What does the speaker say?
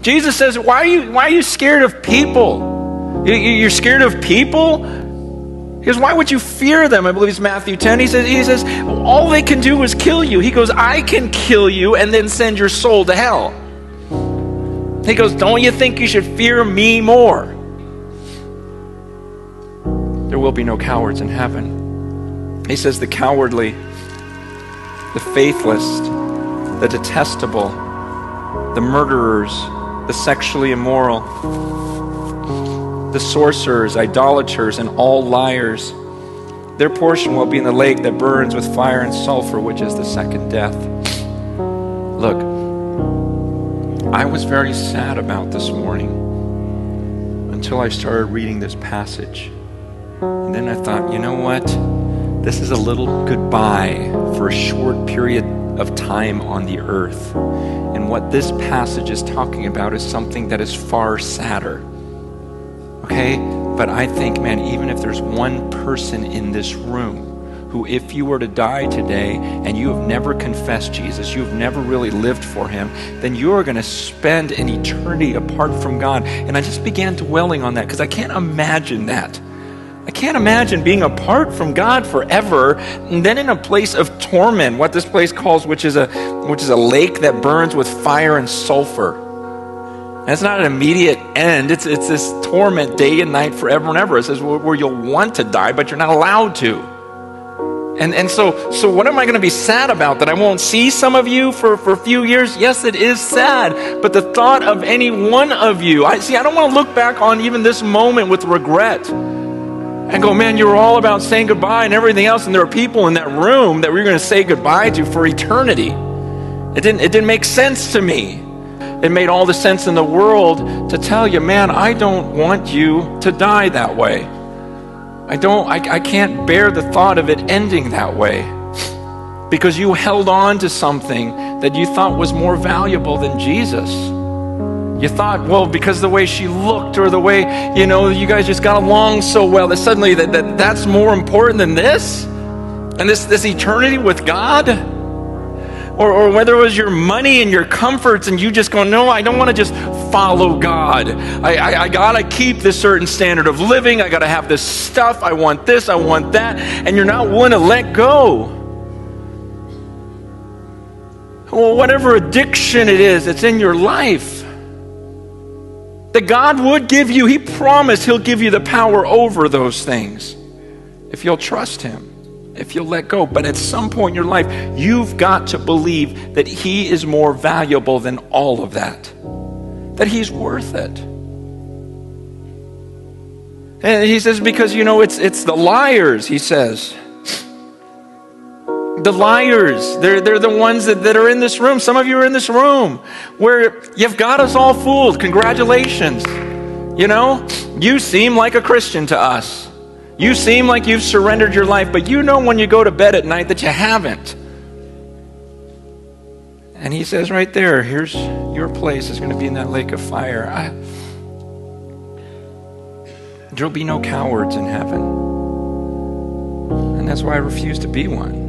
Jesus says, why are you scared of people? You're scared of people? He goes, why would you fear them? I believe it's Matthew 10. He says, all they can do is kill you. He goes, I can kill you and then send your soul to hell. He goes, don't you think you should fear me more? There will be no cowards in heaven. He says the cowardly, the faithless, the detestable, the murderers, the sexually immoral, the sorcerers, idolaters, and all liars, their portion will be in the lake that burns with fire and sulfur, which is the second death. Look, I was very sad about this morning until I started reading this passage. And then I thought, you know what? This is a little goodbye for a short period of time on the earth. And what this passage is talking about is something that is far sadder. Okay? But I think, man, even if there's one person in this room who, if you were to die today and you have never confessed Jesus, you've never really lived for him, then you're going to spend an eternity apart from God. And I just began dwelling on that because I can't imagine that. I can't imagine being apart from God forever and then in a place of torment, what this place calls, which is a lake that burns with fire and sulfur. And it's not an immediate end. It's this torment day and night forever and ever. It says where you'll want to die, but you're not allowed to. And so what am I going to be sad about? That I won't see some of you for a few years? Yes, it is sad. But the thought of any one of you, I don't want to look back on even this moment with regret and go, man, you were all about saying goodbye and everything else, and there are people in that room that we're going to say goodbye to for eternity. It didn't make sense to me. It made all the sense in the world to tell you, man, I don't want you to die that way. I can't bear the thought of it ending that way, because you held on to something that you thought was more valuable than Jesus. You thought, well, because the way she looked or the way, you guys just got along so well, that suddenly that's more important than this? And this eternity with God? Or whether it was your money and your comforts and you just go, no, I don't want to just follow God. I got to keep this certain standard of living. I got to have this stuff. I want this, I want that. And you're not willing to let go. Well, whatever addiction it is that's in your life, that God would give you, he promised he'll give you the power over those things if you'll trust him, if you'll let go. But at some point in your life, you've got to believe that he is more valuable than all of that he's worth it. And he says, because, it's the liars, he says. The liars, they're the ones that are in this room. Some of you are in this room where you've got us all fooled. Congratulations. You seem like a Christian to us. You seem like you've surrendered your life, but when you go to bed at night that you haven't. And he says right there, here's your place is going to be in that lake of fire. There'll be no cowards in heaven. And that's why I refuse to be one.